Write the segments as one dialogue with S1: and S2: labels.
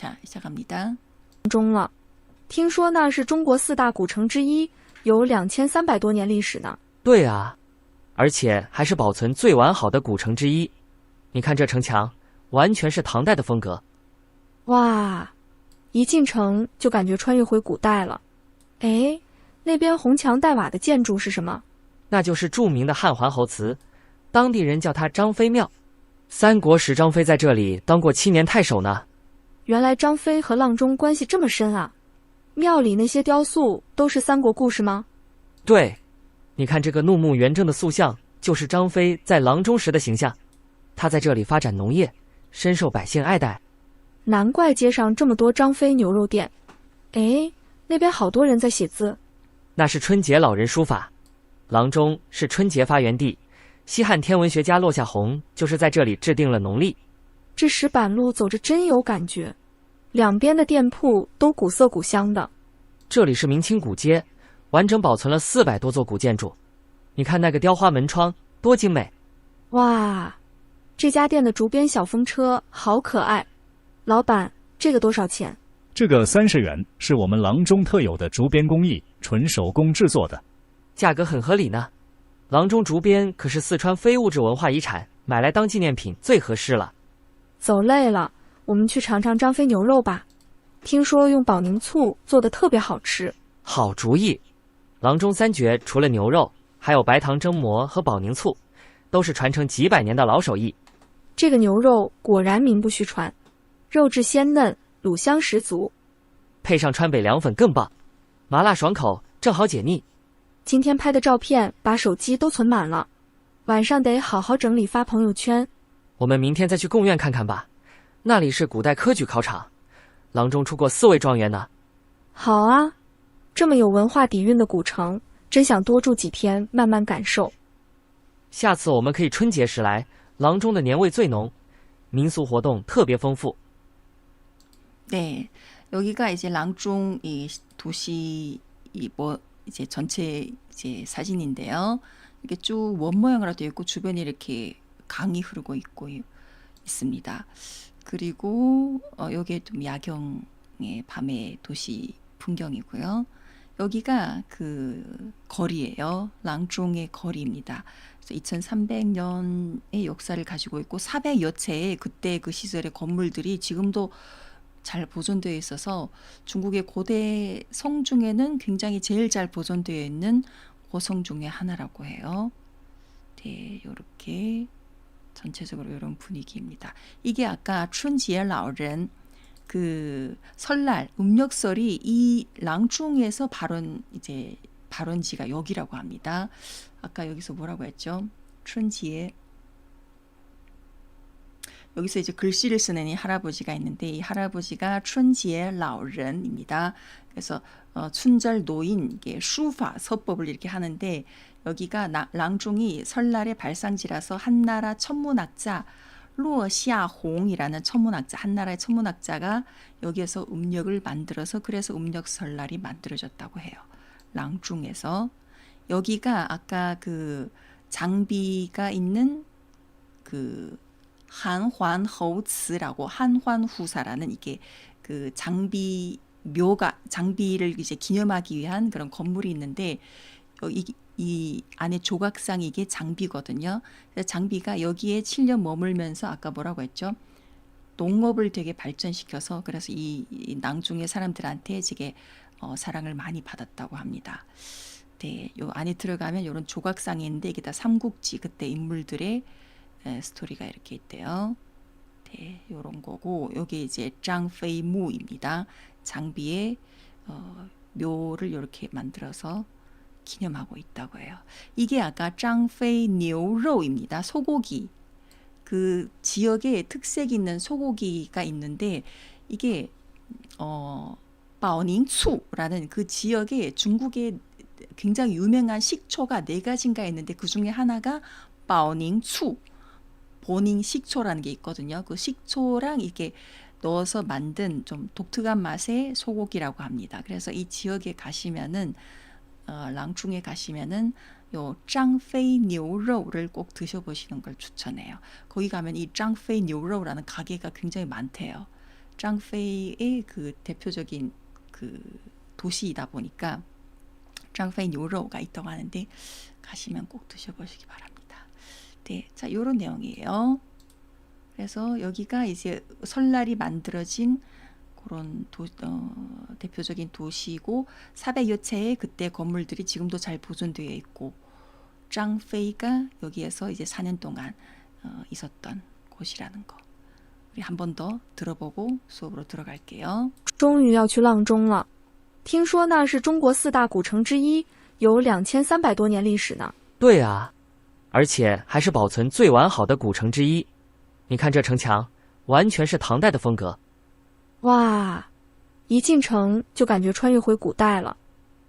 S1: 자, 시작합니다.
S2: 中了，听说那是中国4大古城之一，有2300多年历史呢。
S3: 对啊，而且还是保存最完好的古城之一。你看这城墙，完全是唐代的风格。
S2: 哇，一进城就感觉穿越回古代了。哎，那边红墙黛瓦的建筑是什么？
S3: 那就是著名的汉桓侯祠，当地人叫它张飞庙。三国时张飞在这里当过7年太守呢。
S2: 原来张飞和郎中关系这么深啊！庙里那些雕塑都是三国故事吗？
S3: 对，你看这个怒目圆睁的塑像，就是张飞在郎中时的形象。他在这里发展农业，深受百姓爱戴。
S2: 难怪街上这么多张飞牛肉店。哎，那边好多人在写字。
S3: 那是春节老人书法。郎中是春节发源地，西汉天文学家落下闳就是在这里制定了农历。
S2: 这石板路走着真有感觉，两边的店铺都古色古香的。
S3: 这里是明清古街，完整保存了400多座古建筑。你看那个雕花门窗多精美。
S2: 哇，这家店的竹编小风车好可爱。老板，这个多少钱？
S4: 这个30元，是我们郎中特有的竹编工艺，纯手工制作的，
S3: 价格很合理呢。郎中竹编可是四川非物质文化遗产，买来当纪念品最合适了。
S2: 走累了，我们去尝尝张飞牛肉吧。听说用保宁醋做的特别好吃。
S3: 好主意。郎中三绝除了牛肉，还有白糖蒸馍和保宁醋，都是传承几百年的老手艺。
S2: 这个牛肉果然名不虚传，肉质鲜嫩，卤香十足，
S3: 配上川北凉粉更棒，麻辣爽口，正好解腻。
S2: 今天拍的照片把手机都存满了，晚上得好好整理发朋友圈。
S3: 我们明天再去贡院看看吧，那里是古代科举考场，郎中出过4位状元呢。
S2: 好啊，这么有文化底蕴的古城，真想多住几天，慢慢感受。
S3: 下次我们可以春节时来，郎中的年味最浓，民俗活动特别丰富。
S1: 네, 여기가 이제 랑중 이 도시 이제 전체 이제 사진인데요. 이렇게 쭉 원 모양으로 되어 있고 주변에 이렇게 강이 흐르고 있습니다. 그리고 여기에 좀 야경의 밤의 도시 풍경이고요. 여기가 그 거리예요. 랑중의 거리입니다. 그래서 2300년의 역사를 가지고 있고 400여 채의 그때 그 시절의 건물들이 지금도 잘 보존되어 있어서 중국의 고대 성 중에는 굉장히 제일 잘 보존되어 있는 고성 중에 하나라고 해요. 네, 이렇게 전체적으로 이런 분위기입니다. 이게 아까 춘지의老人그 설날 음력설이 이 랑중에서 발원지가 여기라고 합니다. 아까 여기서 뭐라고 했죠? 춘지의 여기서 이제 글씨를 쓰는 이 할아버지가 있는데 이 할아버지가 춘지의 老人입니다. 그래서 춘절 노인 슈파 서법을 이렇게 하는데 여기가 랑중이 설날의 발상지라서 한나라 천문학자 루어시아홍이라는 천문학자, 한나라의 천문학자가 여기에서 음력을 만들어서 그래서 음력 설날이 만들어졌다고 해요. 랑중에서. 여기가 아까 그 장비가 있는 그 한환허우츠라고 한환후사라는 이게 그 장비를 이제 기념하기 위한 그런 건물이 있는데 이 안에 조각상이 이게 장비거든요. 그래서 장비가 여기에 7년 머물면서 아까 뭐라고 했죠? 농업을 되게 발전시켜서 그래서 이 낭중의 사람들한테 되게 사랑을 많이 받았다고 합니다. 네, 요 안에 들어가면 이런 조각상이 있는데 이게 다 삼국지 그때 인물들의 스토리가 이렇게 있대요. 네, 요런 거고 여기 이제 짱페이무입니다. 장비의 묘를 이렇게 만들어서 기념하고 있다고 해요. 이게 아까 짱페이牛肉입니다. 소고기. 그 지역에 특색 있는 소고기가 있는데 이게 바오닝추라는 그 지역에 중국에 굉장히 유명한 식초가 4가지인가 있는데 그 중에 하나가 바오닝추, 보닝 식초라는 게 있거든요. 그 식초랑 이렇게 넣어서 만든 좀 독특한 맛의 소고기라고 합니다. 그래서 이 지역에 가시면은 랑중에 가시면은 요 짱페이 牛肉를 꼭 드셔보시는 걸 추천해요. 거기 가면 이 짱페이 牛肉라는 가게가 굉장히 많대요. 짱페이의 그 대표적인 그 도시이다 보니까 짱페이 뉴로가 있다고 하는데 가시면 꼭 드셔보시기 바랍니다. 네, 자, 이런 내용이에요. 그래서 여기가 이제 설날이 만들어진 그런 대표적인 도시이고 400여 채의 그때 건물들이 지금도 잘 보존되어 있고 짱페이가 여기에서 이제 4년 동안 있었던 곳이라는 거. 우리 한 번 더 들어보고 수업으로 들어갈게요.
S2: 终于要去阆中了，听说那是中国4大古城之一，有2300多年历史呢。
S3: 对啊，而且还是保存最完好的古城之一。你看这城墙，完全是唐代的风格。
S2: 哇，一进城就感觉穿越回古代了。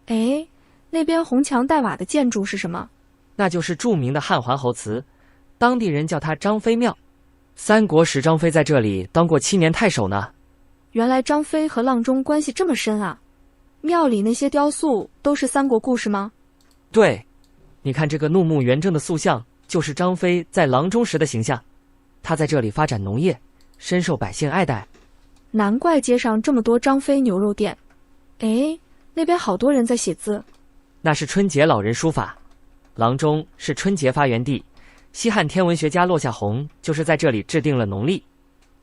S2: 哎，那边红墙黛瓦的建筑是什么？
S3: 那就是著名的汉桓侯祠，当地人叫它张飞庙。三国时张飞在这里当过7年太守呢。
S2: 原来张飞和阆中关系这么深啊！庙里那些雕塑都是三国故事吗？
S3: 对，你看这个怒目圆睁的塑像，就是张飞在阆中时的形象。他在这里发展农业，深受百姓爱戴。
S2: 难怪街上这么多张飞牛肉店。哎，那边好多人在写字。
S3: 那是春节老人书法。阆中是春节发源地，西汉天文学家落下闳就是在这里制定了农历。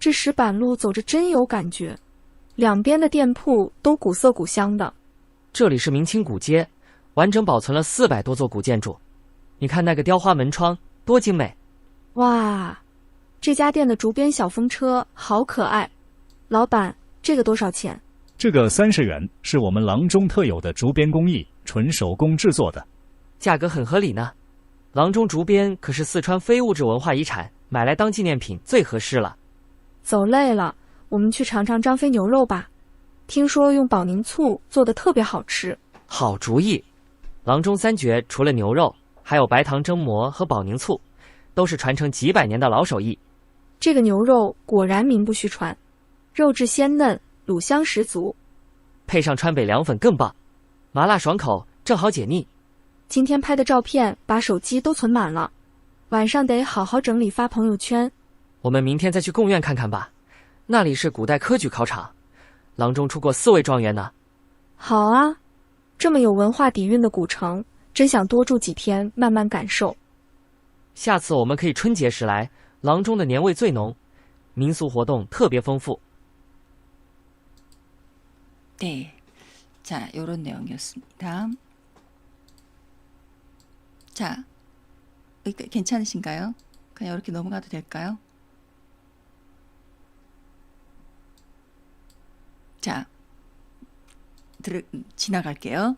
S2: 这石板路走着真有感觉，两边的店铺都古色古香的。
S3: 这里是明清古街，完整保存了400多座古建筑。你看那个雕花门窗多精美！
S2: 哇，这家店的竹编小风车好可爱。老板，这个多少钱？
S4: 这个30元，是我们阆中特有的竹编工艺，纯手工制作的，
S3: 价格很合理呢。阆中竹编可是四川非物质文化遗产，买来当纪念品最合适了。
S2: 走累了，我们去尝尝张飞牛肉吧。听说用保宁醋做的特别好吃。
S3: 好主意！阆中3绝除了牛肉，还有白糖蒸馍和保宁醋，都是传承几百年的老手艺。
S2: 这个牛肉果然名不虚传，肉质鲜嫩，卤香十足，
S3: 配上川北凉粉更棒，麻辣爽口，正好解腻。
S2: 今天拍的照片把手机都存满了，晚上得好好整理发朋友圈。
S3: 我们明天再去贡院看看吧，那里是古代科举考场，阆中出过4位状元呢。
S2: 好啊，这么有文化底蕴的古城，真想多住几天，慢慢感受。
S3: 下次我们可以春节时来，阆中的年味最浓，民俗活动特别丰富。
S1: 네, 자, 요런 내용이었습니다. 자, 괜찮으신가요? 그냥 이렇게 넘어가도 될까요? 자, 지나갈게요.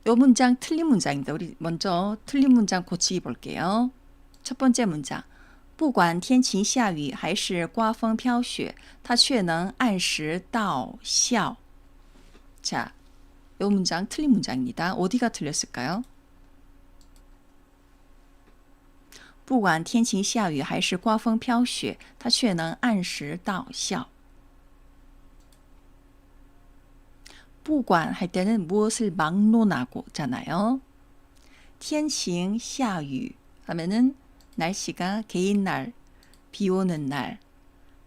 S1: 요 문장 틀린 문장입니다. 우리 먼저 틀린 문장 고치기 볼게요. 첫 번째 문장. 不管天晴下雨还是刮风飘雪，它却能按时到校。 자, 요 문장 틀린 문장입니다. 어디가 틀렸을까요? 不管天晴下雨还是刮风飘雪，它却能按时到校。 不管할 때는 무엇을 막론하고잖아요. 天晴下雨 하면은 날씨가 개인 날, 비 오는 날.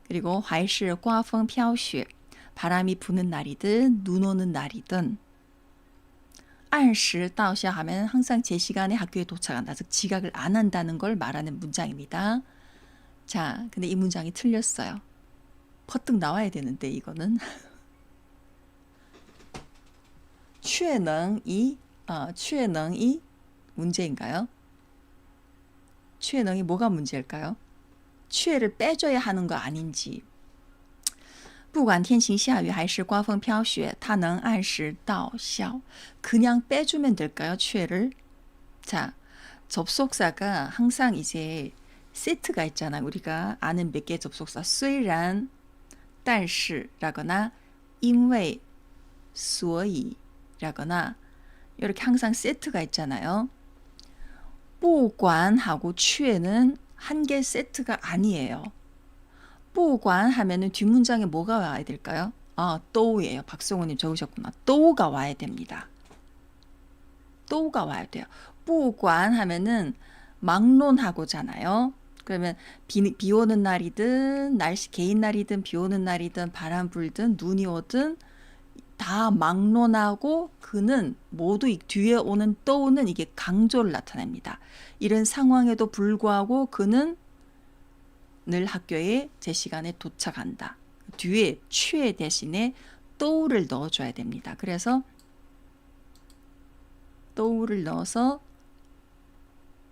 S1: 그리고 还是刮风飘雪 바람이 부는 날이든 눈 오는 날이든 按时到校 하면 항상 제 시간에 학교에 도착한다. 즉 지각을 안 한다는 걸 말하는 문장입니다. 자, 근데 이 문장이 틀렸어요. 퍼뜩 나와야 되는데 이거는 却能이 문제인가요? 却能이 뭐가 문제일까요? 却를 빼줘야 하는 거 아닌지. 不管天晴下雨还是刮风飘雪，它能按时到校。 그냥 빼주면 될까요? 却를? 자, 접속사가 항상 이제 세트가 있잖아요. 우리가 아는 몇 개의 접속사. 虽然, 但是 라거나 因为, 所以 라거나 이렇게 항상 세트가 있잖아요. 不管하고 却는 한 개 세트가 아니에요. 不管 하면은 뒷문장에 뭐가 와야 될까요? 아, 또우예요. 박성호님 적으셨구나. 또우가 와야 됩니다. 또우가 와야 돼요. 不管 하면은 막론하고잖아요. 그러면 비 오는 날이든 날씨 개인 날이든 비 오는 날이든 바람 불든 눈이 오든 다 막론하고 그는 모두 이 뒤에 오는 또는 이게 강조를 나타냅니다. 이런 상황에도 불구하고 그는 늘 학교에 제 시간에 도착한다. 뒤에 취해 대신에 또를 넣어줘야 됩니다. 그래서 또를 넣어서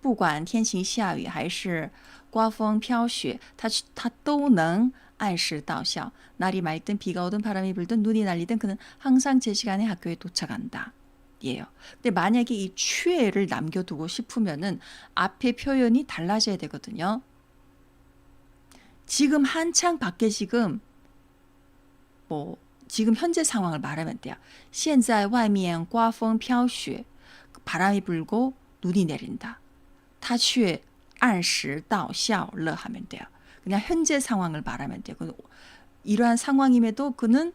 S1: 不管天晴下雨还是刮风飘雪他都能按时到校. 날이 맑든 비가 오든 바람이 불든 눈이 날리든 그는 항상 제 시간에 학교에 도착한다. 예요. 근데 만약에 이 취해를 남겨두고 싶으면은 앞에 표현이 달라져야 되거든요. 지금 한창 밖에 지금 지금 현재 상황을 말하면 돼요. 现在外面刮风飘雪. 바람이 불고 눈이 내린다. 他却按时到校了 하면 돼요. 그냥 현재 상황을 말하면 돼요. 이러한 상황임에도 그는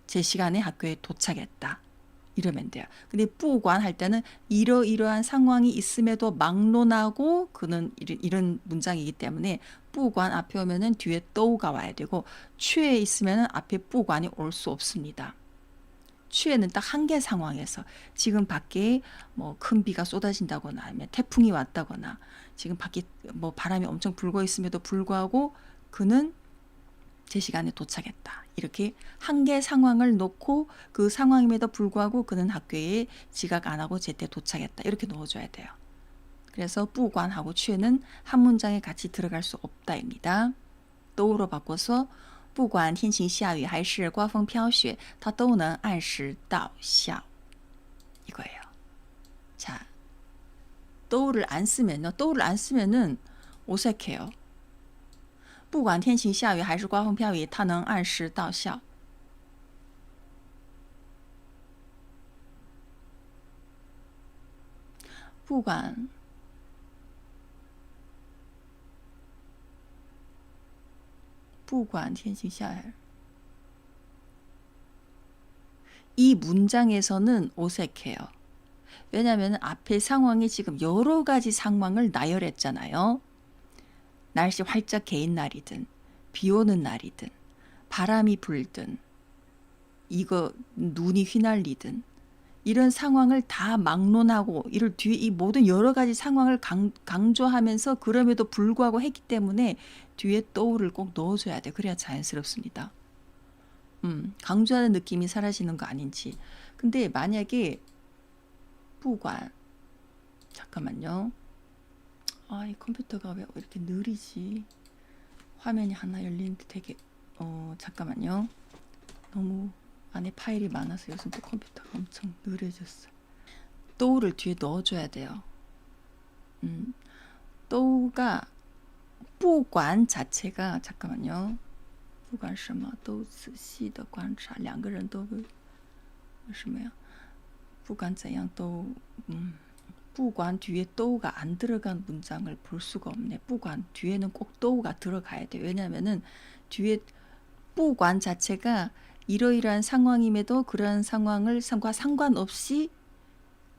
S1: 제 시간에 학교에 도착했다. 이러면 돼요. 근데 不管 할 때는 이러이러한 상황이 있음에도 막론하고 그는 이런 문장이기 때문에 不管 앞에 오면은 뒤에 또가 와야 되고 취해 있으면은 앞에 不管이 올 수 없습니다. 취해는 딱 한 개 상황에서 지금 밖에 뭐 큰 비가 쏟아진다거나 아니면 태풍이 왔다거나 지금 밖에 뭐 바람이 엄청 불고 있음에도 불구하고 그는 제 시간에 도착했다. 이렇게 한 개 상황을 놓고 그 상황임에도 불구하고 그는 학교에 지각 안 하고 제때 도착했다. 이렇게 넣어줘야 돼요. 그래서 不管 하고 취해는 한 문장에 같이 들어갈 수 없다입니다. 또로 바꿔서 不管天晴下雨还是刮风飘雪他都能按时到校 이거예요. 자, 또를 안 쓰면요. 또를 안 쓰면은 어색해요. 不管天晴下雨还是刮风飘雨他能按时到校.不管天晴下雨. 이 문장에서는 어색해요. 왜냐하면 앞에 상황이 지금 여러 가지 상황을 나열했잖아요. 날씨 활짝 개인 날이든 비 오는 날이든 바람이 불든 이거 눈이 휘날리든 이런 상황을 다 막론하고 이를 뒤에 이 모든 여러 가지 상황을 강조하면서 그럼에도 불구하고 했기 때문에 뒤에 또를 꼭 넣어줘야 돼. 그래야 자연스럽습니다. 강조하는 느낌이 사라지는 거 아닌지. 근데 만약에 不管 잠깐만요. 아, 이 컴퓨터가 왜 이렇게 느리지? 화면이 하나 열리는데 되게 잠깐만요. 너무 안에 파일이 많아서 요즘 또 컴퓨터가 엄청 느려졌어요. 또를 뒤에 넣어줘야 돼요. 또가 不管 자체가 잠깐만요. 不管什么都仔细的观察两个人都什么呀不管怎样都不管 뒤에 또가 안 들어간 문장을 볼 수가 없네. 不管 뒤에는 꼭 또가 들어가야 돼. 왜냐면은 뒤에 不管 자체가 이러이러한 상황임에도 그러한 상황을 상관없이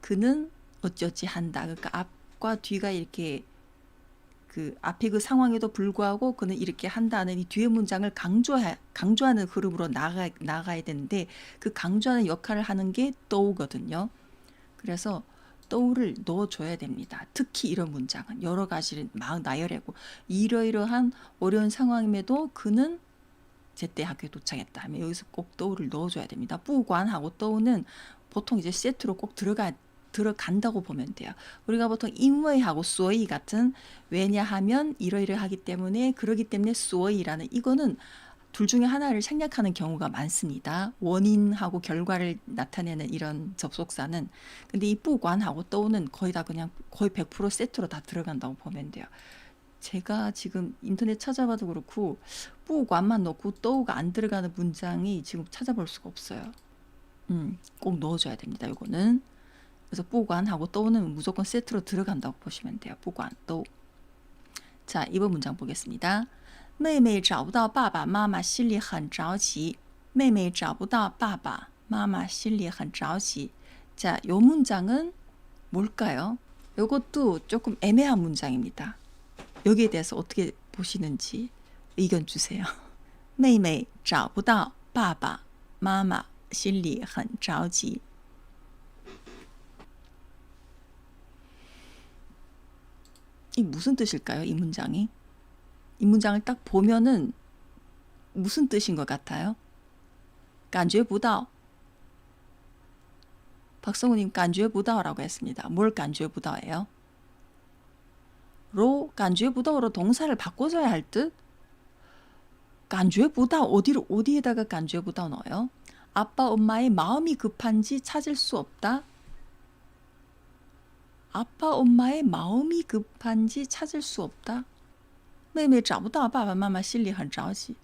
S1: 그는 어쩌지 한다. 그러니까 앞과 뒤가 이렇게 그 앞에 그 상황에도 불구하고 그는 이렇게 한다는 이 뒤에 문장을 강조하는 흐름으로 나가야 되는데 그 강조하는 역할을 하는 게 또거든요. 그래서 또를 넣어줘야 됩니다. 특히 이런 문장은 여러 가지를 막 나열하고 이러이러한 어려운 상황임에도 그는 제때 학교에 도착했다 하면 여기서 꼭 또를 넣어줘야 됩니다. 不管 하고 또는 보통 이제 세트로 꼭 들어간다고 보면 돼요. 우리가 보통 因为 하고 所以 같은 왜냐하면 이러이러하기 때문에 그러기 때문에 所以라는 이거는 둘 중에 하나를 생략하는 경우가 많습니다. 원인하고 결과를 나타내는 이런 접속사는. 근데 이 不管 하고 또는 거의 다 그냥 거의 100% 세트로 다 들어간다고 보면 돼요. 제가 지금 인터넷 찾아봐도 그렇고 不管만 넣고 또가 안 들어가는 문장이 지금 찾아볼 수가 없어요. 꼭 넣어줘야 됩니다. 이거는. 그래서 不管 하고 또는 무조건 세트로 들어간다고 보시면 돼요. 不管또. 자, 이번 문장 보겠습니다. 妹妹找不到爸爸妈妈心里很着急妹妹找不到爸爸妈妈心里很着急 자, 요 문장은 뭘까요? 요것도 조금 애매한 문장입니다. 여기에 대해서 어떻게 보시는지 의견 주세요. 妹妹找不到爸爸妈妈心里很着急. 이 무슨 뜻일까요? 이 문장이? 이 문장을 딱 보면은 무슨 뜻인 것 같아요? 感觉不到. 박성우님 感觉不到라고 했습니다. 뭘 感觉不到예요? 로 感觉不到로 동사를 바꿔줘야 할 듯? 感觉不到어디에다가 感觉不到넣어요? 아빠 엄마의 마음이 급한지 찾을 수 없다. 아빠 엄마의 마음이 급한지 찾을 수 없다. 妹妹找不到爸爸妈妈心里很着急.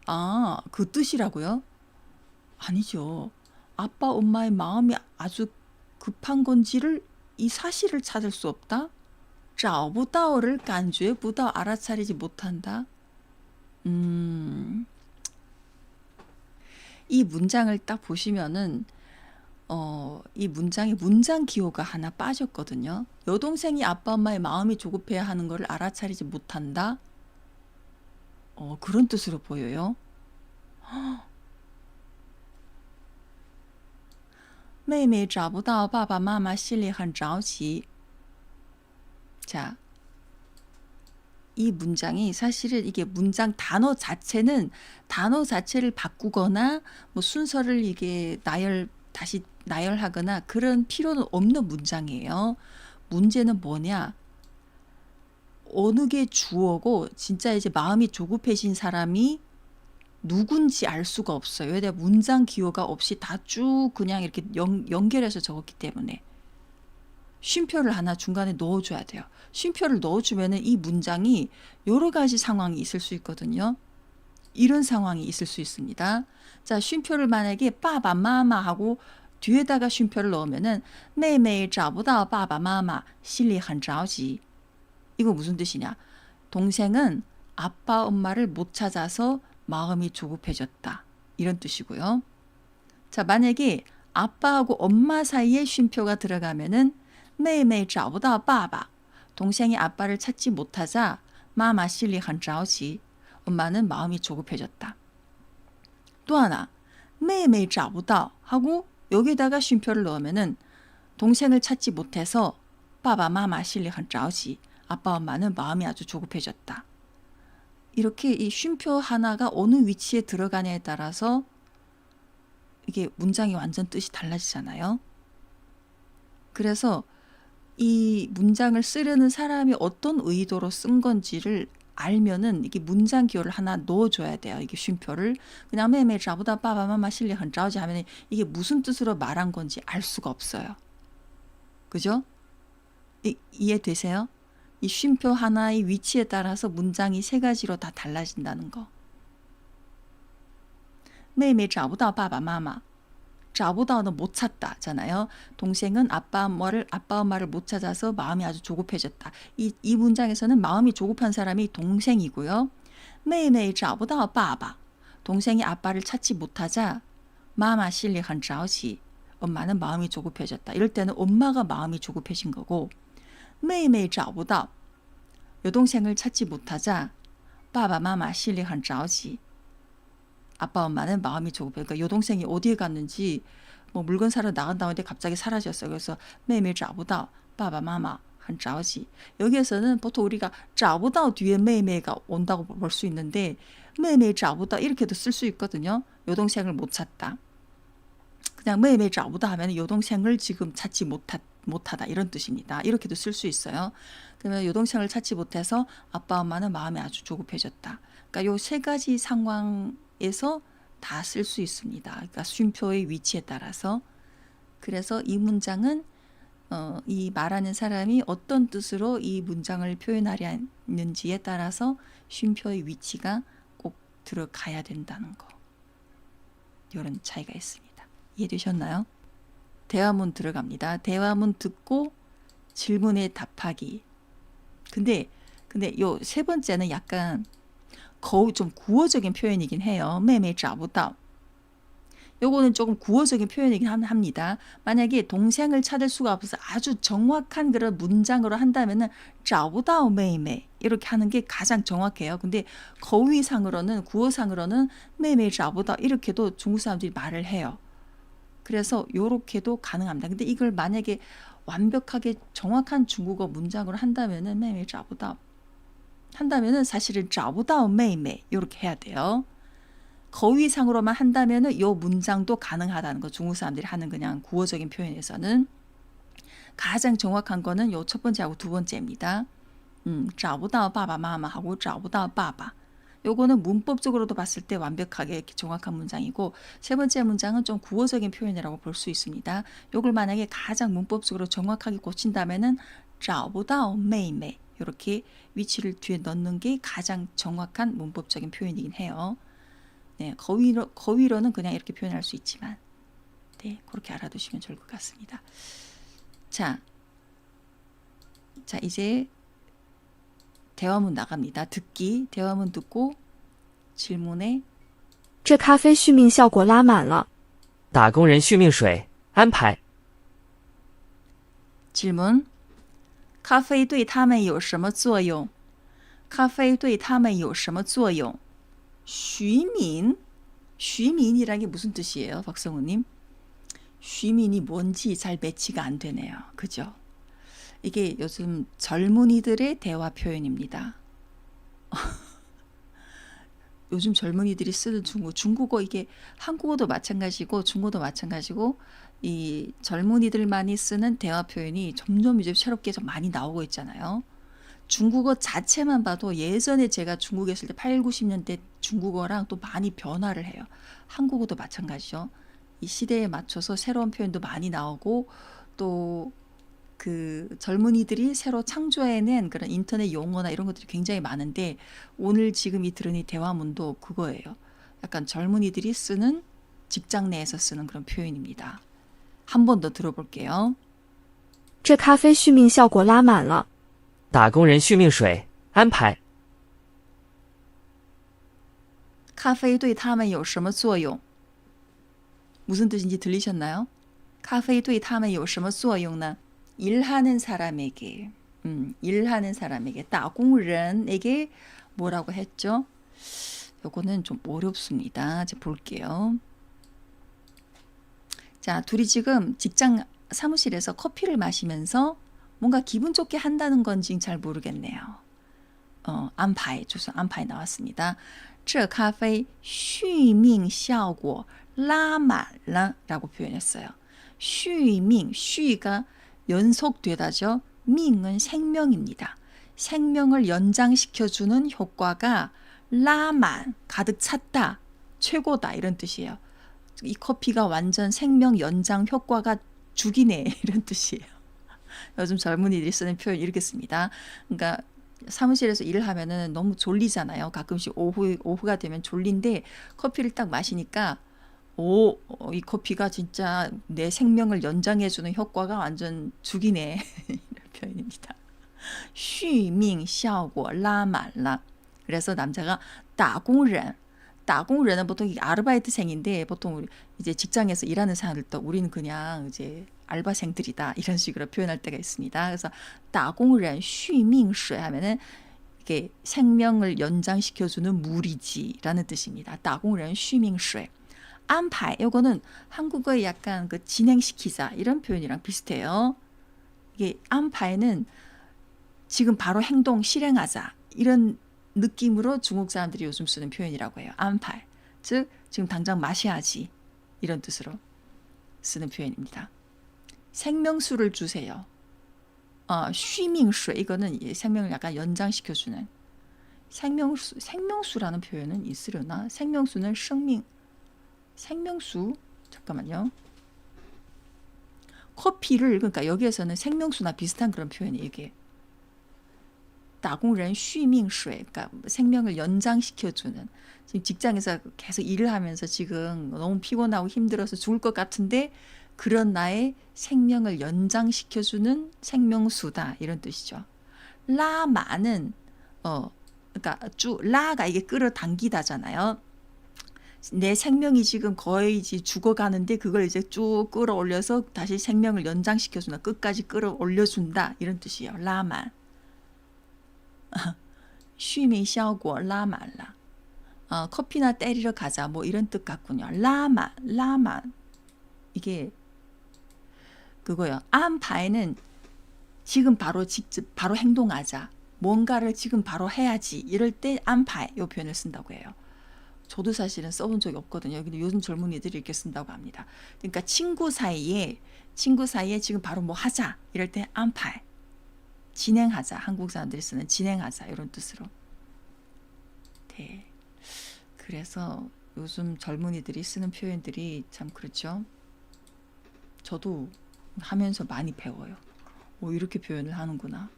S1: 아, 그 뜻이라고요? 아니죠. 아빠 엄마의 마음이 아주 급한 건지를 이 사실을 찾을 수 없다. 找不到를 感觉不到 알아차리지 못한다. 이 문장을 딱 보시면은 이 문장에 문장 기호가 하나 빠졌거든요. 여동생이 아빠 엄마의 마음이 조급해야 하는 것을 알아차리지 못한다. 그런 뜻으로 보여요. 妹妹找不到爸爸妈妈心里很着急. 자, 이 문장이 사실은 이게 문장 단어 자체를 바꾸거나 뭐 순서를 이게 다시 나열하거나 그런 필요는 없는 문장이에요. 문제는 뭐냐? 어느 게 주어고 진짜 이제 마음이 조급해진 사람이 누군지 알 수가 없어요. 왜냐 문장 기호가 없이 다 쭉 그냥 이렇게 연결해서 적었기 때문에 쉼표를 하나 중간에 넣어줘야 돼요. 쉼표를 넣어주면은 이 문장이 여러 가지 상황이 있을 수 있거든요. 이런 상황이 있을 수 있습니다. 자, 쉼표를 만약에 빠바 마마 하고 뒤에다가 쉼표를 넣으면은 妹妹找不到爸爸妈妈心里很着急. 이거 무슨 뜻이냐? 동생은 아빠 엄마를 못 찾아서 마음이 조급해졌다. 이런 뜻이고요. 자, 만약에 아빠하고 엄마 사이에 쉼표가 들어가면은 妹妹找不到爸爸. 동생이 아빠를 찾지 못하자 妈妈心里很着急. 엄마는 마음이 조급해졌다. 또 하나 妹妹找不到 하고 여기다가 쉼표를 넣으면은 동생을 찾지 못해서 爸爸妈妈心里很着急. 아빠 엄마는 마음이 아주 조급해졌다. 이렇게 이 쉼표 하나가 어느 위치에 들어가냐에 따라서 이게 문장이 완전 뜻이 달라지잖아요. 그래서 이 문장을 쓰려는 사람이 어떤 의도로 쓴 건지를 알면은 이게 문장 기호를 하나 넣어줘야 돼요. 이게 쉼표를 그냥 妹妹找不到爸爸妈妈心里很着急 하면 이게 무슨 뜻으로 말한 건지 알 수가 없어요. 그죠? 이해되세요? 이 쉼표 하나의 위치에 따라서 문장이 세 가지로 다 달라진다는 거. 妹妹找不到爸爸妈妈. 找不到는 못 찾다잖아요. 동생은 아빠 엄마를 못 찾아서 마음이 아주 조급해졌다. 이 문장에서는 마음이 조급한 사람이 동생이고요. 妹妹找不到爸爸. 동생이 아빠를 찾지 못하자 妈妈心里很着急. 엄마는 마음이 조급해졌다. 이럴 때는 엄마가 마음이 조급해진 거고 妹妹找不到. 여동생을 찾지 못하자 爸爸妈妈心里很着急. 아빠 엄마는 마음이 조급해. 그러니까 여동생이 어디에 갔는지 뭐 물건 사러 나간 다음에 갑자기 사라졌어요. 그래서 妹妹找不到爸爸妈妈很着急. 여기에서는 보통 우리가 找不到 뒤에 妹妹가 온다고 볼 수 있는데 妹妹找不到 이렇게도 쓸 수 있거든요. 여동생을 못 찾다. 그냥 妹妹找不到 하면 여동생을 지금 찾지 못하다 이런 뜻입니다. 이렇게도 쓸 수 있어요. 그러면 여동생을 찾지 못해서 아빠 엄마는 마음이 아주 조급해졌다. 그러니까 요 세 가지 상황에서 다 쓸 수 있습니다. 그러니까 쉼표의 위치에 따라서. 그래서 이 문장은 이 말하는 사람이 어떤 뜻으로 이 문장을 표현하려는지에 따라서 쉼표의 위치가 꼭 들어가야 된다는 거. 이런 차이가 있습니다. 이해되셨나요? 대화문 들어갑니다. 대화문 듣고 질문에 답하기. 근데 요 세 번째는 약간 거의 좀 구어적인 표현이긴 해요. 妹妹找不到. 요거는 조금 구어적인 표현이긴 합니다. 만약에 동생을 찾을 수가 없어서 아주 정확한 그런 문장으로 한다면은 找不到妹妹 이렇게 하는 게 가장 정확해요. 근데 거위상으로는 구어상으로는 매매找不到 이렇게도 중국 사람들이 말을 해요. 그래서 요렇게도 가능합니다. 근데 이걸 만약에 완벽하게 정확한 중국어 문장으로 한다면은 매매 找不到 한다면은 사실은 找不到妹妹 이렇게 해야 돼요. 거위상으로만 한다면은 요 문장도 가능하다는 거. 중국 사람들이 하는 그냥 구어적인 표현에서는 가장 정확한 거는 요 첫 번째하고 두 번째입니다. 找不到爸爸妈妈하고 找不到爸爸. 요거는 문법적으로도 봤을 때 완벽하게 이렇게 정확한 문장이고 세 번째 문장은 좀 구어적인 표현이라고 볼 수 있습니다. 요걸 만약에 가장 문법적으로 정확하게 고친다면은 找不到妹妹 이렇게 위치를 뒤에 넣는 게 가장 정확한 문법적인 표현이긴 해요. 네, 거위로는 그냥 이렇게 표현할 수 있지만 네, 그렇게 알아두시면 좋을 것 같습니다. 자, 이제 대화문 나갑니다. 듣기, 대화문 듣고 질문에
S2: 这咖啡续命效果拉满了，
S3: 打工人续命水安排。
S1: 질문. 咖啡对他们有什么作用?咖啡对他们有什么作用? 쉬민? 쉬민이라는 게 무슨 뜻이에요, 박성우님? 쉬민이 뭔지 잘 매치가 안 되네요. 그죠? 이게 요즘 젊은이들의 대화 표현입니다. 요즘 젊은이들이 쓰는 중국어 이게 한국어도 마찬가지고 중국어도 마찬가지고 이 젊은이들만이 쓰는 대화 표현이 점점 이제 새롭게 좀 많이 나오고 있잖아요. 중국어 자체만 봐도 예전에 제가 중국에 있을 때 80, 90년대 중국어랑 또 많이 변화를 해요. 한국어도 마찬가지죠. 이 시대에 맞춰서 새로운 표현도 많이 나오고 또 그 젊은이들이 새로 창조해낸 그런 인터넷 용어나 이런 것들이 굉장히 많은데 오늘 지금 이 들은 이 대화문도 그거예요. 약간 젊은이들이 쓰는 직장 내에서 쓰는 그런 표현입니다. 한 번 더 들어볼게요.
S2: 这咖啡续命效果拉满了，
S3: 打工人续命水安排。
S1: 咖啡对他们有什么作用? 무슨 뜻인지 들리셨나요? 咖啡对他们有什么作用呢? 일하는 사람에게, 일하는 사람에게, 打工人에게 뭐라고 했죠? 요거는 좀 어렵습니다. 이제 볼게요. 자, 둘이 지금 직장 사무실에서 커피를 마시면서 뭔가 기분 좋게 한다는 건지 잘 모르겠네요. 안파이, 조선 안파이 나왔습니다. 这咖啡续命效果拉满了 라고 표현했어요. 续命, 续가 연속되다죠.命은 생명입니다. 생명을 연장시켜주는 효과가 라만, 가득 찼다, 최고다 이런 뜻이에요. 이 커피가 완전 생명 연장 효과가 죽이네 이런 뜻이에요. 요즘 젊은이들이 쓰는 표현 이렇게 씁니다. 그러니까 사무실에서 일을 하면은 너무 졸리잖아요. 가끔씩 오후가 되면 졸린데 커피를 딱 마시니까 이 커피가 진짜 내 생명을 연장해주는 효과가 완전 죽이네 이런 표현입니다. 续命效果拉满了. 그래서 남자가 打工人 打工人은 보통 이 아르바이트생인데 보통 우리 이제 직장에서 일하는 사람들도 우리는 그냥 이제 알바생들이다 이런 식으로 표현할 때가 있습니다. 그래서 打工人续命水 하면은 이게 생명을 연장시켜주는 물이지라는 뜻입니다. 打工人续命水. 안파이 이거는 한국어의 약간 그 진행시키자 이런 표현이랑 비슷해요. 이게 안파이는 지금 바로 행동 실행하자 이런 느낌으로 중국 사람들이 요즘 쓰는 표현이라고 해요. 안파이. 즉 지금 당장 마셔야지 이런 뜻으로 쓰는 표현입니다. 생명수를 주세요. 쉬밍수 이거는 생명을 약간 연장시켜주는 생명수라는 표현은 있으려나? 생명수는 생명수 잠깐만요. 커피를 그러니까 여기에서는 생명수나 비슷한 그런 표현이에요. 이게 打工人续命水 그러니까 생명을 연장시켜주는 지금 직장에서 계속 일을 하면서 지금 너무 피곤하고 힘들어서 죽을 것 같은데 그런 나의 생명을 연장시켜주는 생명수다 이런 뜻이죠. 라마는 그러니까 라가 이게 끌어당기다잖아요. 내 생명이 지금 거의 이제 죽어가는데 그걸 이제 쭉 끌어올려서 다시 생명을 연장시켜준다. 끝까지 끌어올려준다. 이런 뜻이에요. 라만. 쉬미 샤오고 라만라. 커피나 때리러 가자 뭐 이런 뜻 같군요. 라만 이게 그거요. 안파에는 지금 바로 직접 바로 행동하자. 뭔가를 지금 바로 해야지. 이럴 때 안파에 이 표현을 쓴다고 해요. 저도 사실은 써본 적이 없거든요. 근데 요즘 젊은이들이 이렇게 쓴다고 합니다. 그러니까 친구 사이에 지금 바로 뭐 하자. 이럴 때 안파에 진행하자. 한국 사람들이 쓰는 진행하자 이런 뜻으로. 네. 그래서 요즘 젊은이들이 쓰는 표현들이 참 그렇죠. 저도 하면서 많이 배워요. 이렇게 표현을 하는구나.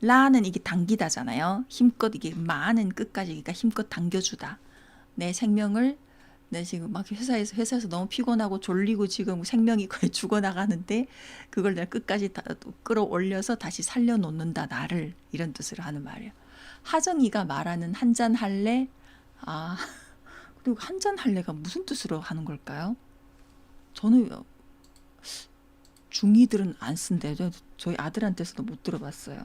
S1: 라는 이게 당기다잖아요. 힘껏 이게 많은 끝까지 그러니까 힘껏 당겨주다. 내 생명을 내 지금 막 회사에서 너무 피곤하고 졸리고 지금 생명이 거의 죽어나가는데 그걸 내가 끝까지 다 끌어올려서 다시 살려놓는다 나를 이런 뜻으로 하는 말이에요. 하정이가 말하는 한잔 할래? 그리고 한잔 할래가 무슨 뜻으로 하는 걸까요? 저는 중2들은 안 쓴대요. 저희 아들한테서도 못 들어봤어요.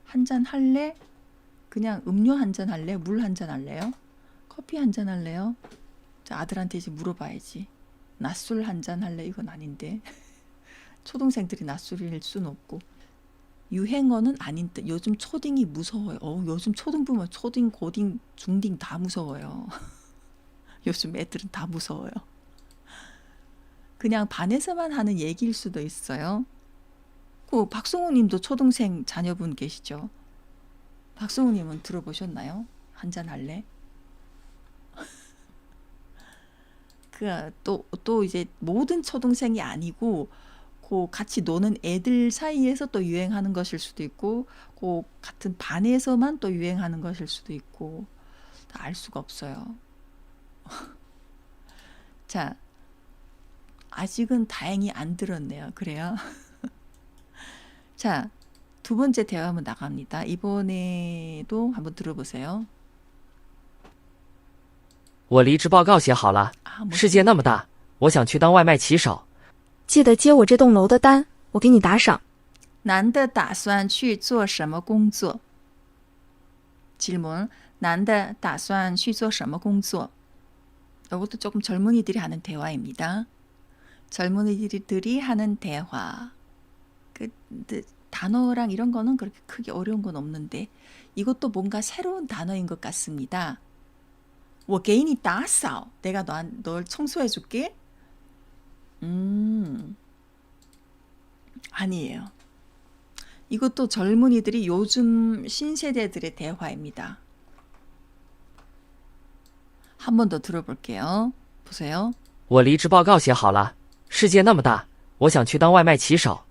S1: 한잔 할래? 그냥 음료 한잔 할래? 물 한잔 할래요? 커피 한잔 할래요? 아들한테 이제 물어봐야지. 낮술 한잔 할래? 이건 아닌데. 초등생들이 낮술일 수는 없고. 유행어는 아닌 듯. 요즘 초딩이 무서워요. 요즘 초등부면 초딩, 고딩, 중딩 다 무서워요. 요즘 애들은 다 무서워요. 그냥 반에서만 하는 얘기일 수도 있어요. 박성우 님도 초등생 자녀분 계시죠? 박성우 님은 들어보셨나요? 한잔 할래? 또 이제 모든 초등생이 아니고 같이 노는 애들 사이에서 또 유행하는 것일 수도 있고 같은 반에서만 또 유행하는 것일 수도 있고 다 알 수가 없어요. 자, 아직은 다행히 안 들었네요. 그래요? 자, 두 번째 대화 한번 나갑니다. 이번에도 한번 들어보세요.
S3: 我离职报告写好了，世界那么大，我想去当外卖骑手。
S2: 记得接我这栋楼的单，我给你打赏。
S1: 난的打算去做什么工作? 질문. 난的打算去做什么工作? 이것도 조금 젊은이들이 하는 대화입니다. 젊은이들이 하는 대화. 단어랑 이런 거는 그렇게 크게 어려운 건 없는데 이것도 뭔가 새로운 단어인 것 같습니다. 我给你打扫. 내가 널 청소해 줄게. 아니에요. 이것도 젊은이들이 요즘 신세대들의 대화입니다. 한 번 더 들어볼게요. 보세요.
S3: 我离职报告写好了，世界那么大，我想去当外卖骑手。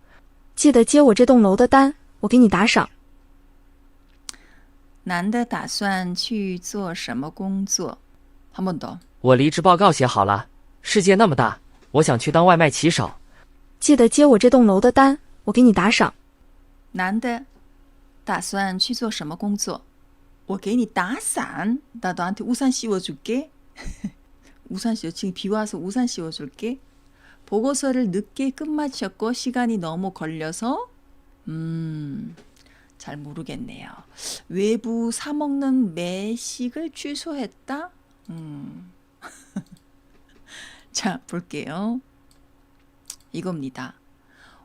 S2: 记得接我这栋楼的单，我给你打赏。
S1: 난的打算去做什么工作? 한 번 더.
S3: 我离职报告写好了，世界那么大，我想去当外卖骑手。
S2: 记得接我这栋楼的单，我给你打赏。
S1: 난的打算去做什么工作? 我给你打伞. 나 너한테 우산 씌워줄게. 우산 지금 비 와서 우산 씌워줄게. 보고서를 늦게 끝마쳤고 시간이 너무 걸려서 잘 모르겠네요. 외부 사 먹는 매식을 취소했다. 자, 볼게요. 이겁니다.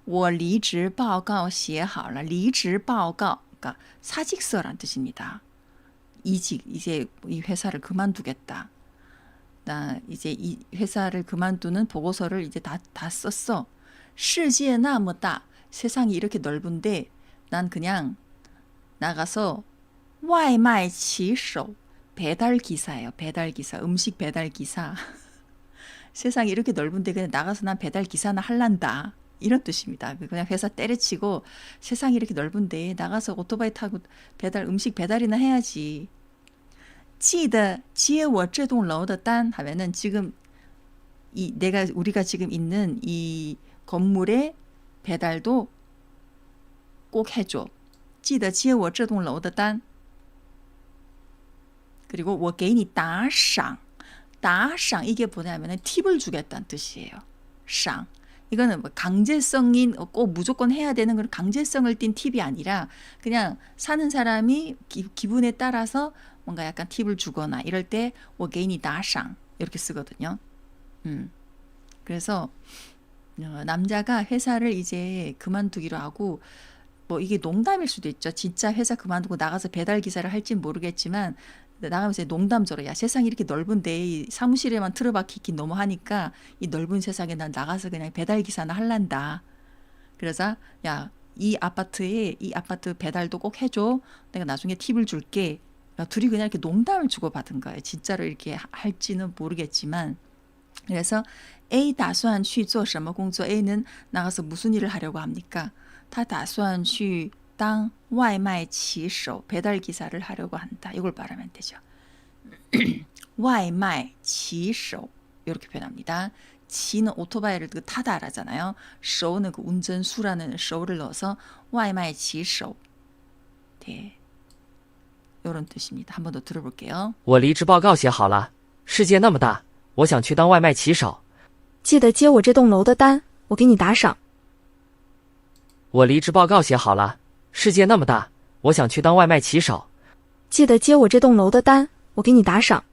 S1: 我离职报告写好了. 离职报告, 그러니까 사직서란 뜻입니다. 이직, 이제 이 회사를 그만두겠다. 나 이제 이 회사를 그만두는 보고서를 이제 다 썼어. 世界那么大. 세상이 이렇게 넓은데 난 그냥 나가서 外卖骑手, 배달 기사예요. 배달 기사, 음식 배달 기사. 세상이 이렇게 넓은데 그냥 나가서 난 배달 기사나 할란다. 이런 뜻입니다. 그냥 회사 때려치고 세상이 이렇게 넓은데 나가서 오토바이 타고 음식 배달이나 해야지. 记得接我这栋楼的单 하면은 지금 우리가 지금 있는 이 건물의 배달도 꼭 해줘. 记得接我这栋楼的单. 그리고 我给你打赏. 打赏 이게 뭐냐면은 팁을 주겠다는 뜻이에요. 赏 이거는 뭐 강제성인 꼭 무조건 해야 되는 그런 강제성을 띈 팁이 아니라 그냥 사는 사람이 기분에 따라서 뭔가 약간 팁을 주거나 이럴 때我给你打赏 이렇게 쓰거든요. 그래서 남자가 회사를 이제 그만두기로 하고 뭐 이게 농담일 수도 있죠. 진짜 회사 그만두고 나가서 배달 기사를 할진 모르겠지만 나가면서 농담처럼 야 세상이 이렇게 넓은데 이 사무실에만 틀어박히기 너무 하니까 이 넓은 세상에 난 나가서 그냥 배달 기사나 할란다. 그래서 야 이 아파트 배달도 꼭 해줘. 내가 나중에 팁을 줄게. 둘이 그냥 이렇게 농담을 주고받은 거예요. 진짜로 이렇게 할지는 모르겠지만 그래서 A 打算去做什么工作 A는 나가서 무슨 일을 하려고 합니까? 他打算去当外卖骑手 배달 기사를 하려고 한다. 이걸 말하면 되죠. 外卖骑手 이렇게 표현합니다. 지는 오토바이를 타다라잖아요. 手는 그 운전수라는 手를 넣어서 外卖骑手 네. 이런 뜻입니다. 한 번 더 들어볼게요.
S3: 我离职报告写好了，世界那么大，我想去当外卖骑手。
S2: 记得接我这栋楼的单，我给你打赏。
S3: 我离职报告写好了，世界那么大，我想去当外卖骑手。
S2: 记得接我这栋楼的单，我给你打赏。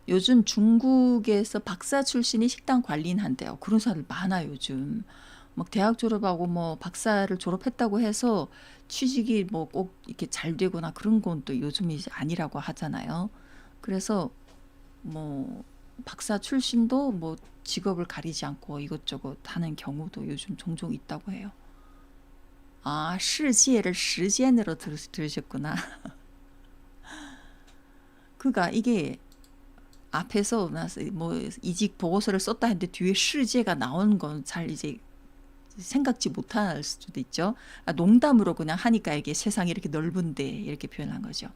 S1: 요즘 중국에서 박사 출신이 식당 관리인 한대요. 그런 사람들 많아요, 요즘. 막 대학 졸업하고 뭐 박사를 졸업했다고 해서 취직이 뭐 꼭 이렇게 잘 되거나 그런 건 또 요즘이 아니라고 하잖아요. 그래서 뭐 박사 출신도 뭐 직업을 가리지 않고 이것저것 하는 경우도 요즘 종종 있다고 해요. 아, 世界를时间으로 들으셨구나. 그러니까 이게 앞에서 뭐 이직 보고서를 썼다 했는데 뒤에 世界가 나온 건 잘 이제 생각지 못할 수도 있죠. 농담으로 그냥 하니까 이게 세상이 이렇게 넓은데 이렇게 표현한 거죠.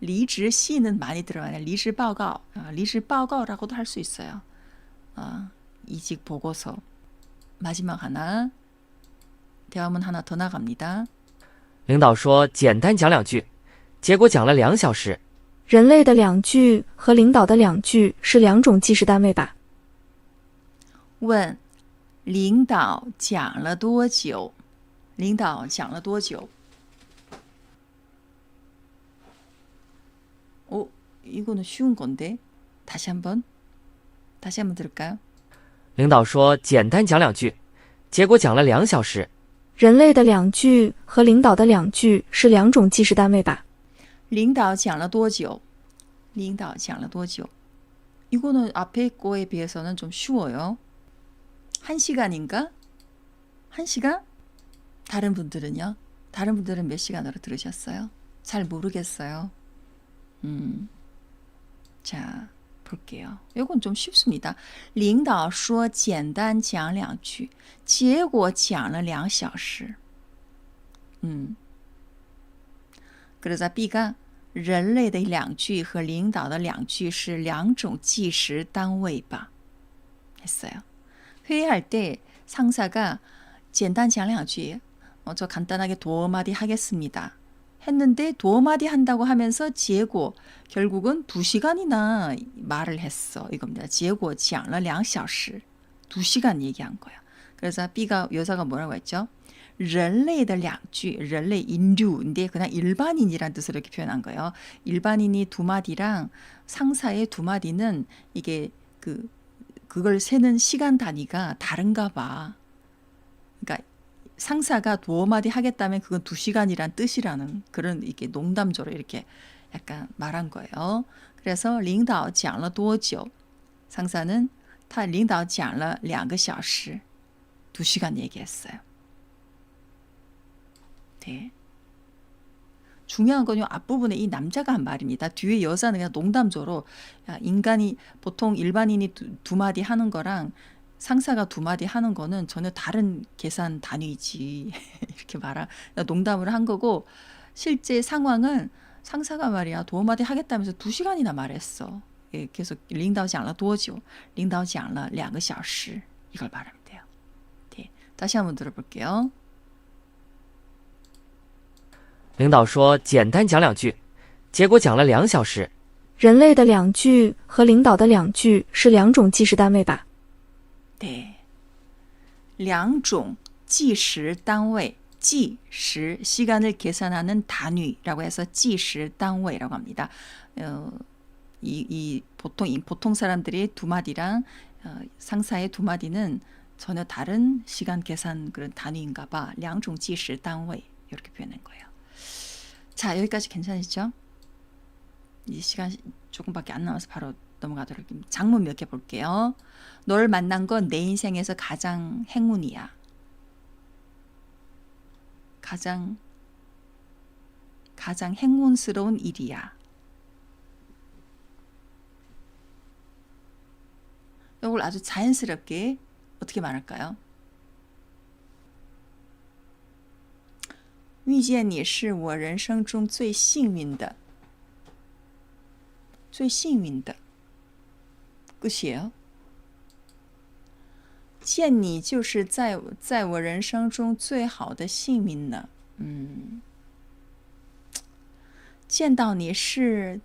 S1: 离职시는 많이 들어가요. 离职报告, 离职报告라고도 할 수 있어요. 이직 보고서. 마지막 하나. 대화문 하나 더 나갑니다.
S3: 领导说简单讲两句，结果讲了2小时。
S2: 人类的两句和领导的两句是两种计时单位吧？
S1: 问领导讲了多久？领导讲了多久？ 이거는 쉬운 건데. 다시 한번 들을까요?
S3: 领导说简单讲两句，结果讲了2小时。
S2: 人类的两句和领导的两句是两种计时单位吧？
S1: 领导讲了多久？领导讲了多久？ 이거는 앞에 거에 비해서는 좀 쉬워요. 1시간인가? 1시간? 다른 분들은요? 다른 분들은 몇 시간으로 들으셨어요? 잘 모르겠어요. 자, 볼게요. 이건 좀 쉽습니다. 领导说简单讲两句，结果讲了2小时。 그러자 B가 人类的两句和领导的两句是两种计时单位吧? 했어요. 회의할 때 상사가 简单讲两句, 저 간단하게 두어 마디 하겠습니다. 했는데 두어 마디 한다고 하면서 结果 결국은 2시간이나 말을 했어. 이겁니다. 结果讲了2小时. 2시간 얘기한 거야. 그래서 B가 여자가 뭐라고 했죠? 人类的两句, 人类 인류인데 그냥 일반인이란 뜻으로 이렇게 표현한 거예요. 일반인이 2마디랑 상사의 2마디는 이게 그걸 세는 시간 단위가 다른가 봐. 그러니까 상사가 2마디 하겠다면 그건 2시간이란 뜻이라는 그런 이게 농담조로 이렇게 약간 말한 거예요. 그래서 领导讲了多久? 상사는 他领导讲了2个小时. 2시간 얘기했어요. 네. 중요한 건 요 앞부분에 이 남자가 한 말입니다. 뒤에 여자는 그냥 농담조로 야, 인간이 보통 일반인이 두 마디 하는 거랑 상사가 2마디 하는 거는 전혀 다른 계산 단위지 이렇게 농담을 한 거고 실제 상황은 상사가 말이야 2마디 하겠다면서 2시간이나 말했어. 예, 계속 领导讲了多久? 领导讲了2个小时. 이걸 말하면 돼요. 네. 다시 한번 들어볼게요.
S3: 领导说简单讲两句，结果讲了2小时。
S2: 人类的两句和领导的两句是两种计时单位吧？
S1: 네. 两种计时单位, 计时, 시간을 계산하는 단위라고 해서 计时单位라고 합니다. 보통 사람들이 두 마디랑 상사의 두 마디는 전혀 다른 시간 계산 그런 단위인가 봐. 两种计时单位 이렇게 표현한 거예요. 자, 여기까지 괜찮으시죠? 이 시간 조금밖에 안 남아서 바로 넘어가도록 할게요. 장문 몇 개 볼게요. 널 만난 건 내 인생에서 가장 행운이야. 가장 행운스러운 일이야. 이걸 아주 자연스럽게 어떻게 말할까요? 遇见你是我人生中最幸运的 끝이에요. 见你就是在我人生中最好的幸运了。见到你是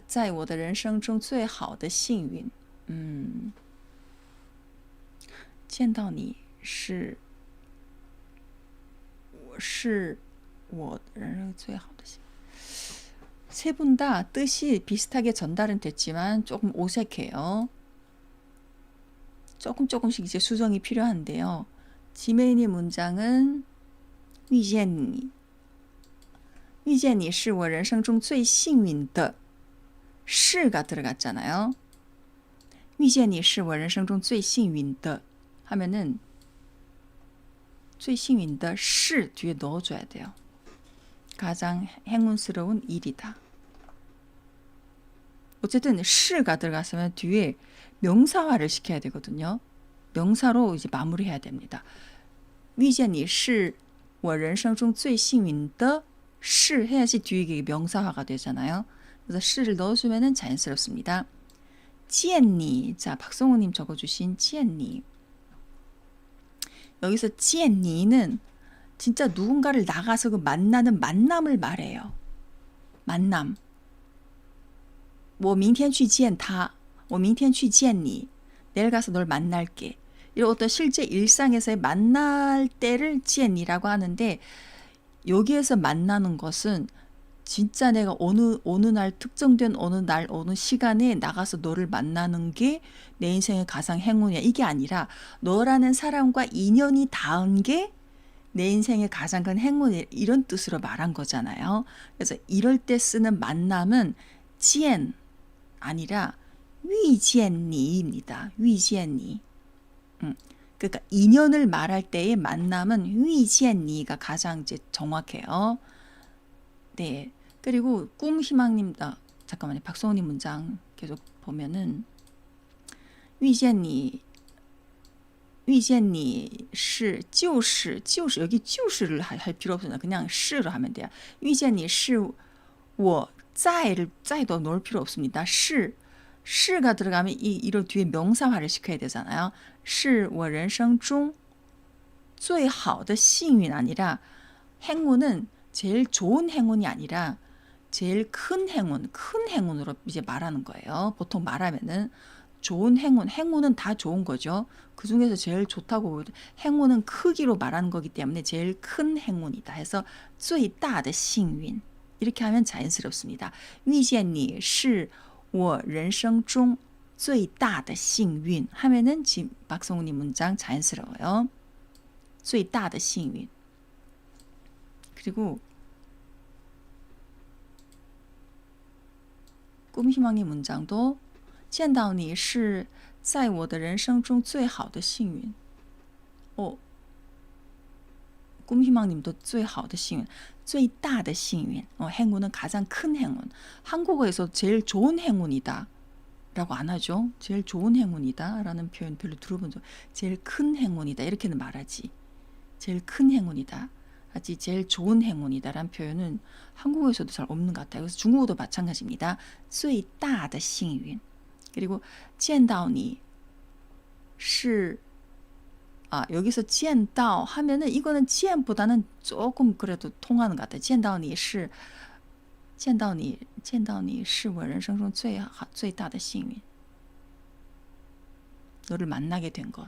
S1: 在我的人生中最好的幸运。见到你是我的人生最好的幸运。 세 분 다 뜻이 비슷하게 전달은 됐지만 조금 어색해요. 조금씩 이제 수정이 필요한데요. 지메인의 문장은 遇见你是我人生中最幸运的 是가 들어갔잖아요. 遇见你是我人生中最幸运的 하면은 最幸运的是 뒤에 넣어줘야 돼요. 가장 행운스러운 일이다. 어쨌든 시가 들어갔으면 뒤에 명사화를 시켜야 되거든요. 명사로 이제 마무리해야 됩니다. 遇见你是我人生中最幸运的是 해야지 뒤에 이게 명사화가 되잖아요. 그래서 시를 넣어주면 자연스럽습니다. 见你, 자 박성우님 적어주신 见你. 여기서 见你는 진짜 누군가를 나가서 그 만나는 만남을 말해요. 만남. 我明天去见他,我明天去见你. 내일 가서 널 만날게. 이런 어떤 실제 일상에서의 만날 때를 见你라고 하는데 여기에서 만나는 것은 진짜 내가 어느 날 특정된 어느 날 어느 시간에 나가서 너를 만나는 게 내 인생의 가장 행운이야. 이게 아니라 너라는 사람과 인연이 닿은 게 내 인생의 가장 큰 행운이 이런 뜻으로 말한 거잖아요. 그래서 이럴 때 쓰는 만남은 见 아니라 遇见你입니다. 遇见你. 그러니까 인연을 말할 때의 만남은 遇见你가 가장 이제 정확해요. 네. 그리고 꿈희망님, 잠깐만요. 박성훈님 문장 계속 보면은 遇见你是就是여기 就是를 할 필요 없습니다. 그냥 是로 하면 돼요. 遇见你是我在도 넣을 필요 없습니다. 是가 들어가면 이런 뒤에 명사화를 시켜야 되잖아요. 是我人生中最好的幸运 아니라 행운은 제일 좋은 행운이 아니라 제일 큰 행운으로 이제 말하는 거예요. 보통 말하면은 좋은 행운은 다 좋은 거죠. 그 중에서 제일 좋다고 행운은 크기로 말하는 거기 때문에 제일 큰 행운이다 해서 最大的幸运 이렇게 하면 자연스럽습니다. 遇见你是我人生中最大的幸运 하면은 지금 박성훈님 문장 자연스러워요. 最大的幸运 그리고 꿈희망님 문장도 见到你是在我的人生中最好的幸运 꿈희망님도 最好的幸运 最大的幸运 행운은 가장 큰 행운. 한국어에서 제일 좋은 행운이다 라고 안 하죠. 제일 좋은 행운이다 라는 표현 별로 들어본 적 제일 큰 행운이다 이렇게는 말하지. 제일 큰 행운이다 하지 제일 좋은 행운이다 라는 표현은 한국어에서도 잘 없는 것 같아요. 그래서 중국어도 마찬가지입니다. 最大的幸运 그리고 见到你是 여기서 见到 하면은 이거는 见보다는 조금 그래도 통하는 것 같아요. 见到你是我人生中最大的幸运 너를 만나게 된 것.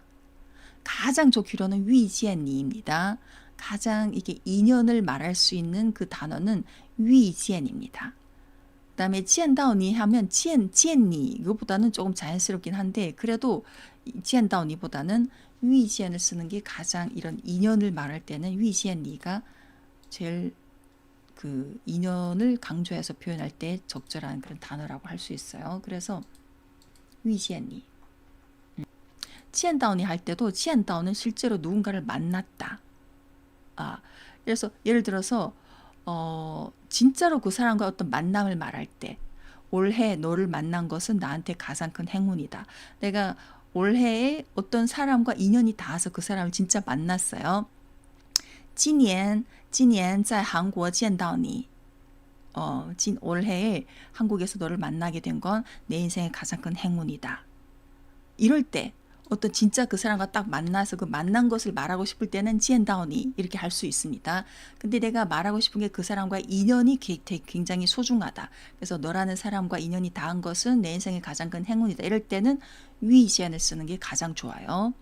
S1: 가장 좋기로는 위지엔니입니다. 가장 이게 인연을 말할 수 있는 그 단어는 위지엔입니다. 그다음에 见到你 하면 见你이거보다는 조금 자연스럽긴 한데 그래도 见到你보다는 위지엔을 쓰는 게 가장 이런 인연을 말할 때는 위지엔니가 제일 그 인연을 강조해서 표현할 때 적절한 그런 단어라고 할 수 있어요. 그래서 위지엔니. 见到你 할 때도 见到는 실제로 누군가를 만났다. 그래서 예를 들어서 진짜로 그 사람과 어떤 만남을 말할 때 올해 너를 만난 것은 나한테 가장 큰 행운이다. 내가 올해에 어떤 사람과 인연이 닿아서 그 사람을 진짜 만났어요. 今年在韩国见到你. 올해에 한국에서 너를 만나게 된 건 내 인생의 가장 큰 행운이다. 이럴 때 어떤 진짜 그 사람과 딱 만나서 그 만난 것을 말하고 싶을 때는 见到你 이렇게 할 수 있습니다. 근데 내가 말하고 싶은 게 그 사람과 인연이 굉장히 소중하다. 그래서 너라는 사람과 인연이 닿은 것은 내 인생의 가장 큰 행운이다. 이럴 때는 위지엔을 쓰는 게 가장 좋아요.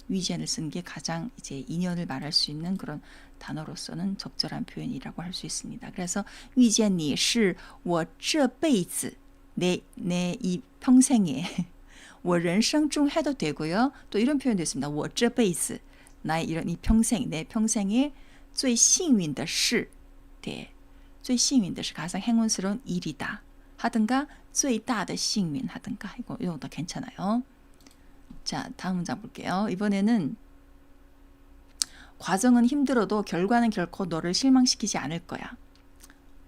S1: 위지엔을 쓰는 게 가장 이제 인연을 말할 수 있는 그런 단어로서는 적절한 표현이라고 할 수 있습니다. 그래서 위지엔니 是我这辈子 내 이 평생에 我人生中 해도 되고요. 또 이런 표현도 있습니다. 我这辈子 나의 이런 이 평생, 내 평생에 最幸运的事 네, 最幸运的是 가장 행운스러운 일이다 하든가 最大的幸运 하든가 이거 다 괜찮아요. 자, 다음 문장 볼게요. 이번에는 과정은 힘들어도 결과는 결코 너를 실망시키지 않을 거야.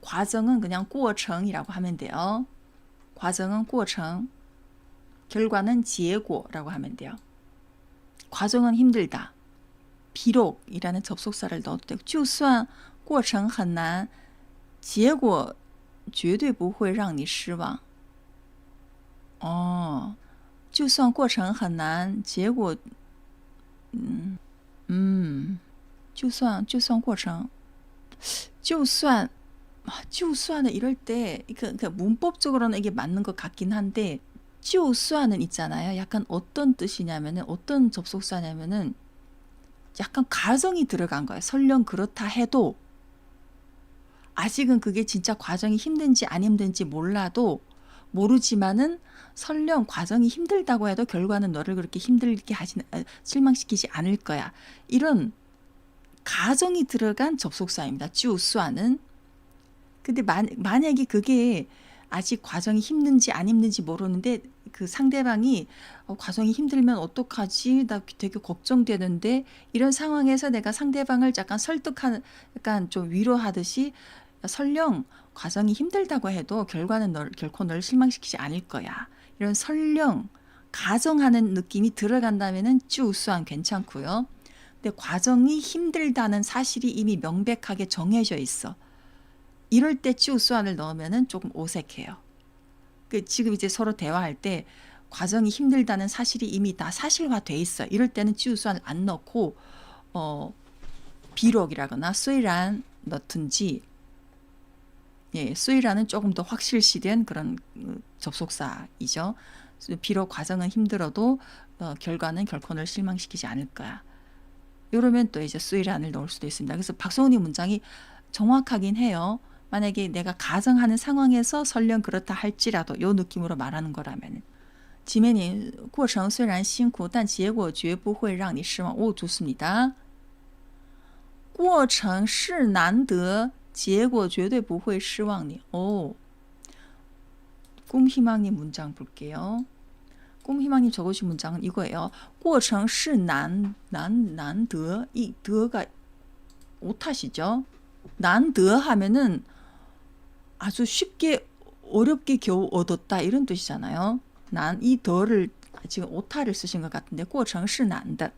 S1: 과정은 그냥 过程이라고 하면 돼요. 과정은 过程 결과는 结果라고 하면 돼요. 과정은 힘들다. 비록이라는 접속사를 넣어도 되고 就算过程很难结果绝对不会让你失望. 就算过程很难结果就算过程就算은 이럴 때 그러니까 문법적으로는 이게 맞는 것 같긴 한데 就算은 있잖아요. 약간 어떤 뜻이냐면은 어떤 접속사냐면은 약간 가정이 들어간 거예요. 설령 그렇다 해도 아직은 그게 진짜 과정이 힘든지 안 힘든지 모르지만은 설령 과정이 힘들다고 해도 결과는 너를 그렇게 힘들게 실망시키지 않을 거야. 이런 가정이 들어간 접속사입니다. 就算은 근데 만약에 그게 아직 과정이 힘든지 안 힘든지 모르는데 그 상대방이 과정이 힘들면 어떡하지? 나 되게 걱정되는데 이런 상황에서 내가 상대방을 약간 설득하는 약간 좀 위로하듯이 설령 과정이 힘들다고 해도 결과는 결코 널 실망시키지 않을 거야. 이런 설령 가정하는 느낌이 들어간다면은 就算 괜찮고요. 근데 과정이 힘들다는 사실이 이미 명백하게 정해져 있어. 이럴 때 就算을 넣으면은 조금 어색해요. 지금 이제 서로 대화할 때 과정이 힘들다는 사실이 이미 다 사실화돼 있어. 이럴 때는 就算을 안 넣고 비록이라거나 虽然 넣든지 예, 虽然은 조금 더 확실시된 그런 접속사이죠. 비록 과정은 힘들어도 결과는 결코 널 실망시키지 않을 거야. 이러면 또 이제 虽然을 넣을 수도 있습니다. 그래서 박성훈이 문장이 정확하긴 해요. 만약에 내가 가정하는 상황에서 설령 그렇다 할지라도 요 느낌으로 말하는 거라면 前面你过程虽然辛苦但结果绝不会让你失望. 오, 좋습니다. 过程是难得结果绝对不会失望你. 오. 꿈희망님 문장 볼게요. 꿈희망님 적으신 문장은 이거예요. 过程是难得. 이 더가 오타시죠. 难得 하면은 아주 쉽게 어렵게 겨우 얻었다 이런 뜻이잖아요. 이 더를 지금 오타를 쓰신 것 같은데 过程是难的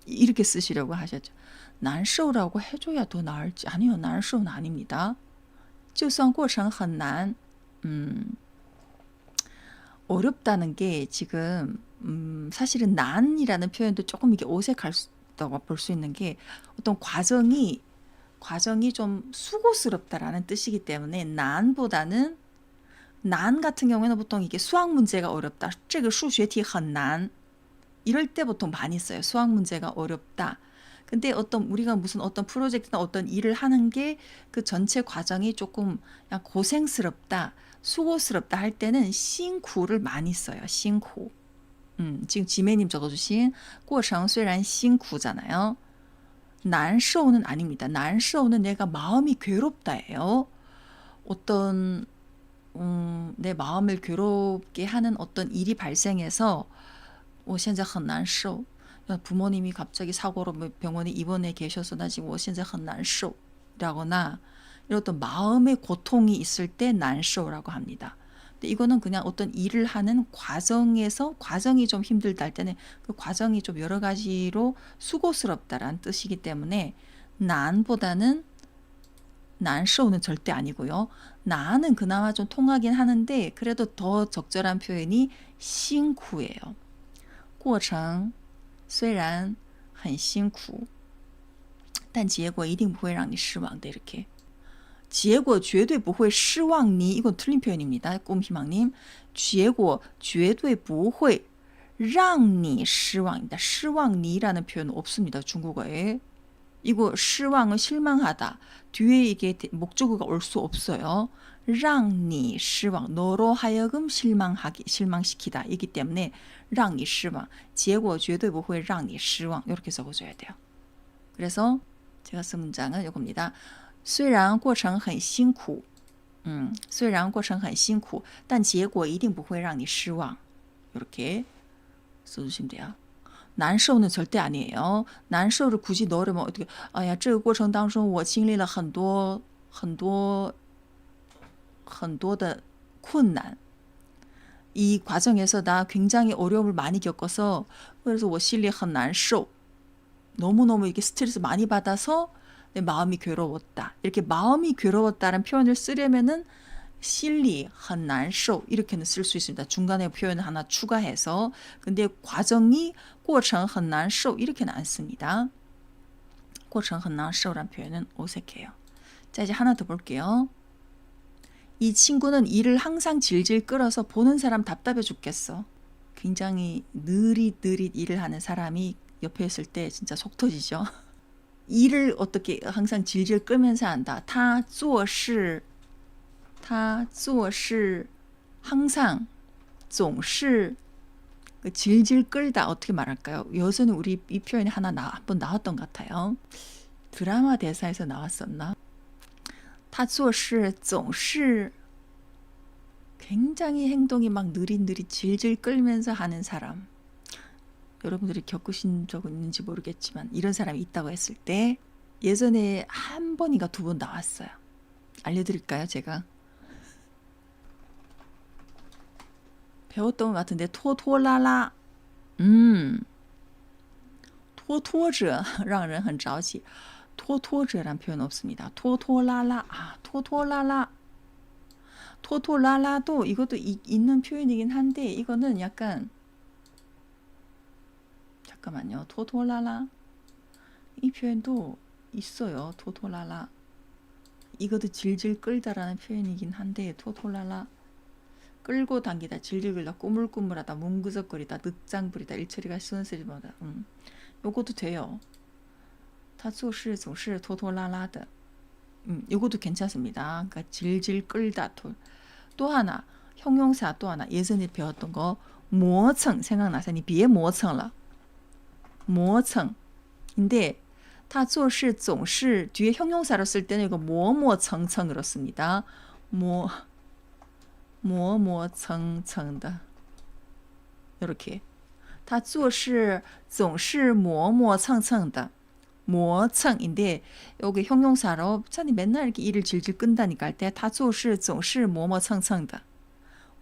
S1: 이렇게 쓰시려고 하셨죠. 难受라고 해줘야 더 나을지. 아니요, 难受는 아닙니다. 就算过程很难 어렵다는 게 지금 사실은 난이라는 표현도 조금 이게 어색하다고 볼 수 있는 게 어떤 과정이 좀 수고스럽다라는 뜻이기 때문에 난보다는 난 같은 경우에는 보통 이게 수학 문제가 어렵다. 这个数学题很难. 이럴 때 보통 많이 써요. 수학 문제가 어렵다. 근데 우리가 무슨 어떤 프로젝트나 어떤 일을 하는 게 그 전체 과정이 조금 그냥 고생스럽다, 수고스럽다 할 때는辛苦를 많이 써요. 辛苦. 지금 지매님 적어주신 过程虽然辛苦잖아요. 난쇼는 아닙니다. 난쇼는 내가 마음이 괴롭다예요. 어떤 내 마음을 괴롭게 하는 어떤 일이 발생해서 我现在很难受. 부모님이 갑자기 사고로 병원에 입원해 계셔서 나 지금 我现在很难受 라거나 이런 어떤 마음의 고통이 있을 때 난쇼라고 합니다. 근데 이거는 그냥 어떤 일을 하는 과정에서 과정이 좀 힘들다 할 때는 그 과정이 좀 여러 가지로 수고스럽다라는 뜻이기 때문에 난보다는 난쇼는 절대 아니고요. 나는 그나마 좀 통하긴 하는데 그래도 더 적절한 표현이辛苦예요. 过程虽然很辛苦但结果一定不会让你失望的 이렇게. 结果绝对不会失望你 이건 틀린 표현입니다. 꿈희망님. 结果绝对不会让你失望的 失望你라는 표현은 없습니다. 중국어에. 이거失望은 실망하다. 뒤에 이게 목적어가 올 수 없어요. 让你失望 너로 하여금 실망시키다 이기 때문에 让你失望 结果绝对不会让你失望 이렇게 적어줘야 돼요. 그래서 제가 쓴 문장은 이겁니다. 虽然过程很辛苦虽然过程很辛苦但结果一定不会让你失望 이렇게 써주시면 돼요. 난쇼는 절대 아니에요. 난쇼를 굳이 넣으려면 어떻게 哎呀这个过程当中我经历了很多的困难 이 과정에서 나 굉장히 어려움을 많이 겪어서 그래서 我心里很难受 너무너무 이렇게 스트레스 많이 받아서 내 마음이 괴로웠다. 이렇게 마음이 괴로웠다는 표현을 쓰려면은 心里很难受 이렇게는 쓸 수 있습니다. 중간에 표현을 하나 추가해서. 근데 과정이 过程很难受 이렇게는 안 씁니다. 过程很难受라는 표현은 어색해요. 자, 이제 하나 더 볼게요. 이 친구는 일을 항상 질질 끌어서 보는 사람 답답해 죽겠어. 굉장히 느릿느릿 일을 하는 사람이 옆에 있을 때 진짜 속 터지죠. 일을 어떻게 항상 질질 끌면서 한다. 他做事 항상 总是 질질 끌다 어떻게 말할까요? 요새는 우리 이 표현이 한번 나왔던 것 같아요. 드라마 대사에서 나왔었나? 他做事总是 굉장히 행동이 막 느릿느릿 질질 끌면서 하는 사람. 여러분들이 겪으신 적은 있는지 모르겠지만 이런 사람이 있다고 했을 때 예전에 한 번인가 두 번 나왔어요. 알려드릴까요? 제가 배웠던 것 같은데 拖拖拉拉 拖拖着让人很着急 拖拖着라는 표현 없습니다. 拖拖拉拉 拖拖拉拉 토토라라도 이것도 있는 표현이긴 한데 이거는 약간 잠깐만요. 토토라라 이 표현도 있어요. 토토라라 이것도 질질 끌다라는 표현이긴 한데 토토라라 끌고 당기다 질질 끌다 꾸물꾸물하다 뭉그적거리다 늑장부리다 일처리가 순스리보다 요것도 돼요. 他做事总是拖拖拉拉的 요것도 괜찮습니다. 그러니까 질질 끌다. 또 하나 형용사 또 하나 예전에 배웠던 거 모청 생각나세요? 别磨蹭了 모청인데 他做事总是 뒤에 형용사로 쓸 때는 이거 뭐뭐청청으로 씁니다. 뭐뭐청청的 이렇게 他做事总是磨磨蹭蹭的 磨蹭인데 여기 형용사로 찬이 맨날 이렇게 일을 질질 끈다니까 할 때 他做事总是磨磨蹭蹭的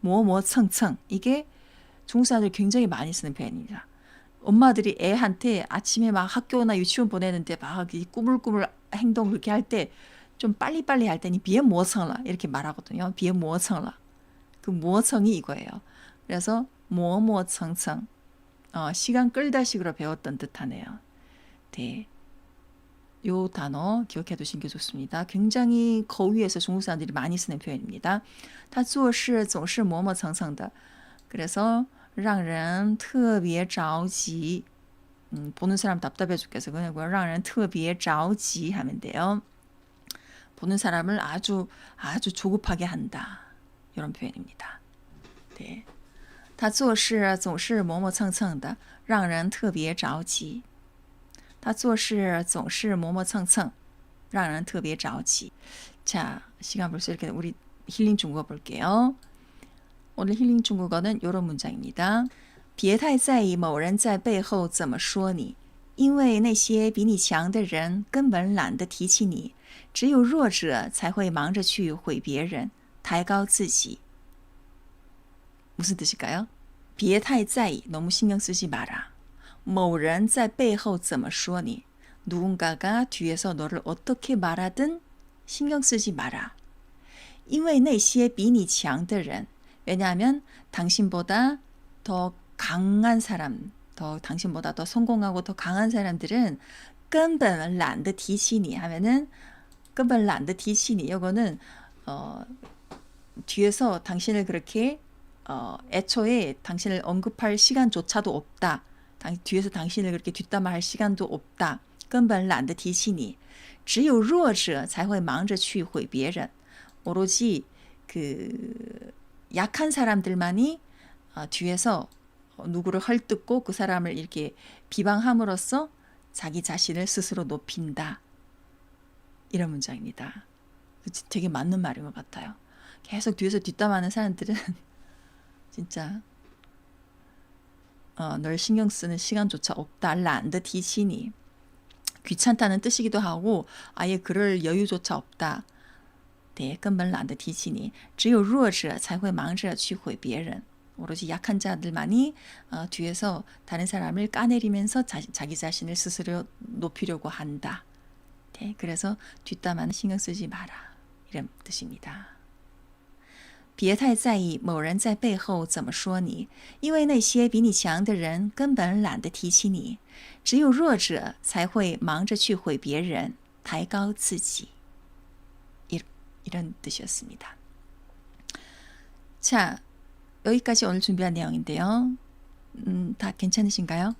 S1: 磨磨蹭蹭 이게 중국 사람들이 굉장히 많이 쓰는 표현입니다. 엄마들이 애한테 아침에 막 학교나 유치원 보내는데 막 꾸물꾸물 행동 그렇게 할 때 좀 빨리빨리 할 때니 别磨蹭了 이렇게 말하거든요. 别磨蹭了 그磨蹭이 이거예요. 그래서 磨磨蹭蹭 시간 끌다식으로 배웠던 듯하네요. 네. 요 단어 기억해 두시는 게 좋습니다. 굉장히 거위에서 중국 사람들이 많이 쓰는 표현입니다. 他做事总是磨磨蹭蹭的. 그래서 让人特别着急. 보는 사람 답답해 죽겠어. 그냥 让人特别着急 하면 돼요. 보는 사람을 아주 조급하게 한다. 이런 표현입니다. 네. 他做事总是磨磨蹭蹭的，让人特别着急。他做事总是磨磨蹭蹭，让人特别着急。 자, 시간 벌써 이렇게 우리 힐링 중국어 볼게요. 오늘 힐링 중국어는 이런 문장입니다. 别太在意某人在背后怎么说你，因为那些比你强的人根本懒得提起你，只有弱者才会忙着去毁别人，抬高自己。 무슨 뜻일까요? 别太在意, 너무 신경 쓰지 마라. 某人在背后怎么说你, 누군가가 뒤에서 너를 어떻게 말하든 신경 쓰지 마라. 因为那些比你强的人, 왜냐하면 당신보다 더 강한 사람, 당신보다 더 성공하고 더 강한 사람들은 根本懒得提起你 하면은 根本懒得提起你, 이거는 뒤에서 당신을 그렇게 애초에 당신을 언급할 시간조차도 없다. 뒤에서 당신을 그렇게 뒷담화할 시간도 없다. 根本懒得提起你。只有弱者才会忙着去毁别人. 오로지 그 약한 사람들만이 뒤에서 누구를 헐뜯고 그 사람을 이렇게 비방함으로써 자기 자신을 스스로 높인다. 이런 문장입니다. 되게 맞는 말인 것 같아요. 계속 뒤에서 뒷담화하는 사람들은 진짜 널 신경 쓰는 시간조차 없다. 懒得提起你. 귀찮다는 뜻이기도 하고 아예 그럴 여유조차 없다. 네, 根本懒得提起你. 只有弱者才会忙着去毁别人. 오로지 약한 자들만이 뒤에서 다른 사람을 까내리면서 자기 자신을 스스로 높이려고 한다. 네, 그래서 뒷담화는 신경 쓰지 마라. 이런 뜻입니다. 别太在意某人在背后怎么说你，因为那些比你强的人根本懒得提起你，只有弱者才会忙着去毁别人，抬高自己。 이런 뜻이었습니다. 자, 여기까지 오늘 준비한 내용인데요. 다 괜찮으신가요?